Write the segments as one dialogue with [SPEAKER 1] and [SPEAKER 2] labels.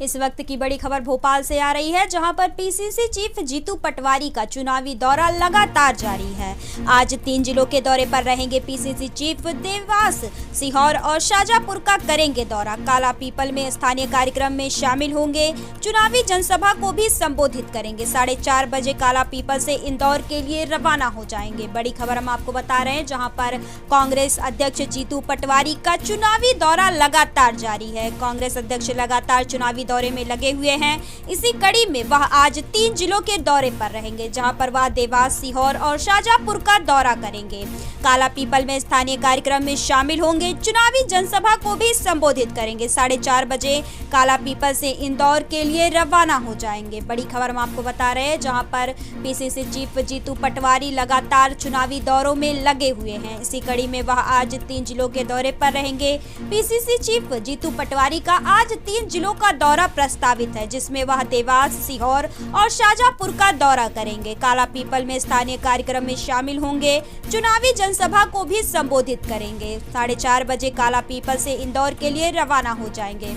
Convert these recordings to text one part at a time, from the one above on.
[SPEAKER 1] इस वक्त की बड़ी खबर भोपाल से आ रही है, जहां पर पीसीसी चीफ जीतू पटवारी का चुनावी दौरा लगातार जारी है। आज 3 जिलों के दौरे पर रहेंगे पीसीसी चीफ। देवास, सीहोर और शाजापुर का करेंगे दौरा। काला पीपल में स्थानीय कार्यक्रम में शामिल होंगे। चुनावी जनसभा को भी संबोधित करेंगे। 4:30 बजे काला पीपल से इंदौर के लिए रवाना हो जाएंगे। बड़ी खबर हम आपको बता रहे हैं, जहां पर कांग्रेस अध्यक्ष जीतू पटवारी का चुनावी दौरा लगातार जारी है। कांग्रेस अध्यक्ष लगातार चुनावी दौरे में लगे हुए हैं। इसी कड़ी में वह आज 3 जिलों के दौरे पर रहेंगे, जहां पर वह देवास, सीहोर और शाजापुर का दौरा करेंगे। काला पीपल में स्थानीय कार्यक्रम में शामिल होंगे। चुनावी जनसभा को भी संबोधित करेंगे। 4:30 बजे काला पीपल से इंदौर के लिए रवाना हो जाएंगे। बड़ी खबर हम आपको बता रहे हैं, जहां पर पीसीसी चीफ जीतू पटवारी लगातार चुनावी दौरों में लगे हुए हैं। इसी कड़ी में वह आज 3 जिलों के दौरे पर रहेंगे। पीसीसी चीफ जीतू पटवारी का आज 3 जिलों का दौरा प्रस्तावित है, जिसमें वह देवास, सीहोर और शाजापुर का दौरा करेंगे। काला पीपल में स्थानीय कार्यक्रम में शामिल होंगे। चुनावी जनसभा को भी संबोधित करेंगे। 4:30 बजे काला पीपल से इंदौर के लिए रवाना हो जाएंगे।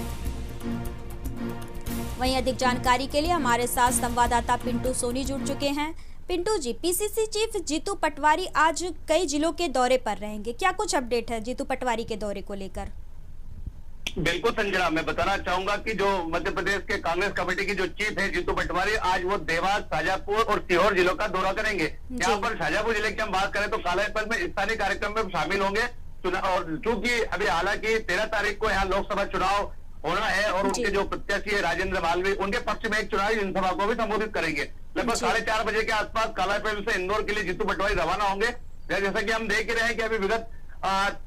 [SPEAKER 1] वहीं अधिक जानकारी के लिए हमारे साथ संवाददाता पिंटू सोनी जुड़ चुके हैं। पिंटू जी, पीसीसी चीफ जीतू पटवारी आज कई जिलों के दौरे पर रहेंगे, क्या कुछ अपडेट है जीतू पटवारी के दौरे को लेकर?
[SPEAKER 2] बिल्कुल संजना, मैं बताना चाहूंगा कि जो मध्य प्रदेश के कांग्रेस कमेटी की जो चीफ है जीतू पटवारी, आज वो देवास, शाजापुर और सीहोर जिलों का दौरा करेंगे। यहाँ पर शाजापुर जिले की हम बात करें तो काला पीपल में स्थानीय कार्यक्रम में शामिल होंगे। और चूंकि अभी हालांकि 13 तारीख को यहाँ लोकसभा चुनाव होना है और उनके जो प्रत्याशी है राजेंद्र मालवीय, उनके पक्ष में एक चुनावी जनसभा को भी संबोधित करेंगे। लगभग 4:30 बजे के आसपास काला पीपल से इंदौर के लिए जीतू पटवारी रवाना होंगे। जैसा कि हम देख रहे हैं कि अभी विगत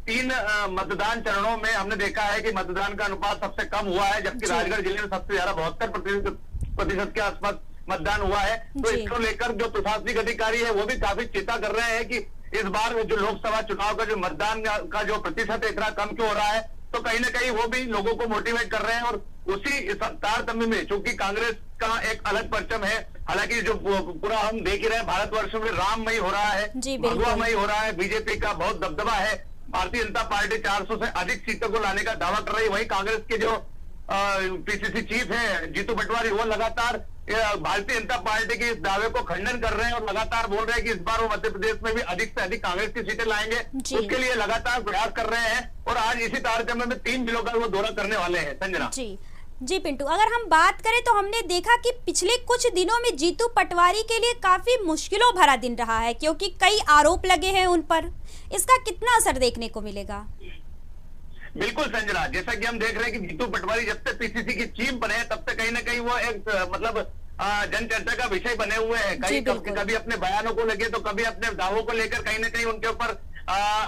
[SPEAKER 2] 3 मतदान चरणों में हमने देखा है कि मतदान का अनुपात सबसे कम हुआ है, जबकि राजगढ़ जिले में सबसे ज्यादा 72% के आसपास मतदान हुआ है। तो इसको लेकर जो प्रशासनिक अधिकारी है वो भी काफी चिंता कर रहे हैं कि इस बार जो लोकसभा चुनाव का जो मतदान का जो प्रतिशत है इतना कम क्यों हो रहा है। तो कहीं ना कहीं वो भी लोगों को मोटिवेट कर रहे हैं। और उसी तारतम्य में चूंकि कांग्रेस का एक अलग परचम है, हालांकि जो पूरा हम देख ही रहे हैं भारतवर्ष में राममय हो रहा है, भगवामय हो रहा है, बीजेपी का बहुत दबदबा है। भारतीय जनता पार्टी 400 से अधिक सीटों को लाने का दावा कर रही है। वहीं कांग्रेस के जो पीसीसी चीफ है जीतू पटवारी, वो लगातार भारतीय जनता पार्टी के इस दावे को खंडन कर रहे हैं और लगातार बोल रहे हैं कि इस बार वो मध्य प्रदेश में भी अधिक से अधिक कांग्रेस की सीटें लाएंगे। उसके लिए लगातार प्रयास कर रहे हैं और आज इसी तारतम्य में 3 जिलों का वो दौरा करने वाले हैं। संजना
[SPEAKER 1] जी पिंटू, अगर हम बात करें तो हमने देखा कि पिछले कुछ दिनों में जीतू पटवारी के लिए काफी मुश्किलों भरा दिन रहा है, क्योंकि कई आरोप लगे हैं उन पर। इसका कितना असर देखने को मिलेगा?
[SPEAKER 2] बिल्कुल संजना, जैसा कि हम देख रहे हैं कि जीतू पटवारी जब से पीसीसी की चीफ बने तब से कहीं ना कहीं वो एक मतलब जन चर्चा का विषय बने हुए हैं। कभी अपने बयानों को लेकर तो कभी अपने दावों को लेकर कहीं ना कहीं उनके ऊपर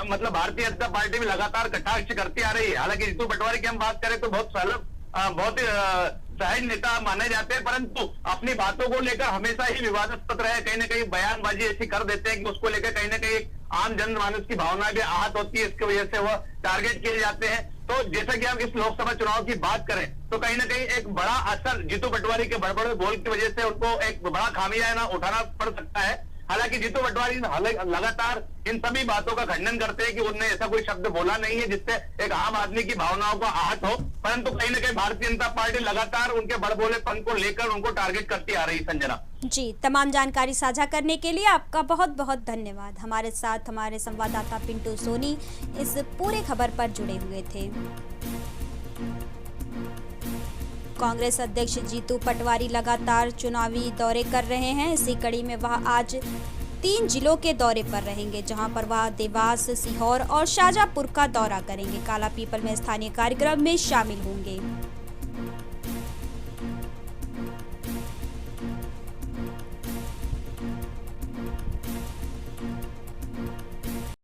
[SPEAKER 2] मतलब भारतीय जनता पार्टी भी लगातार कटाक्ष करती आ रही है। हालांकि जीतू पटवारी की हम बात करें तो बहुत ही सहज नेता माने जाते हैं, परंतु अपनी बातों को लेकर हमेशा ही विवादास्पद रहे। कहीं ना कहीं बयानबाजी ऐसी कर देते हैं कि उसको लेकर कहीं ना कहीं आम जनमानस की भावना भी आहत होती है। इसकी वजह से वह टारगेट किए जाते हैं। तो जैसा कि हम इस लोकसभा चुनाव की बात करें तो कहीं ना कहीं एक बड़ा असर जीतू पटवारी के बड़े बोल की वजह से उनको एक बड़ा खामियाजा उठाना पड़ सकता है। हालांकि जीतू पटवारी लगातार इन सभी बातों का खंडन करते हैं कि उन्होंने ऐसा कोई शब्द बोला नहीं है जिससे एक आम आदमी की भावनाओं को आहत हो, परंतु कहीं ना कहीं भारतीय जनता पार्टी लगातार उनके बड़बोलेपन को लेकर उनको टारगेट करती आ रही। संजना
[SPEAKER 1] जी, तमाम जानकारी साझा करने के लिए आपका बहुत बहुत धन्यवाद। हमारे साथ हमारे संवाददाता पिंटू सोनी इस पूरे खबर पर जुड़े हुए थे। कांग्रेस अध्यक्ष जीतू पटवारी लगातार चुनावी दौरे कर रहे हैं। इसी कड़ी में वह आज 3 जिलों के दौरे पर रहेंगे, जहां पर वह देवास, सीहोर और शाजापुर का दौरा करेंगे। काला पीपल में स्थानीय कार्यक्रम में शामिल होंगे।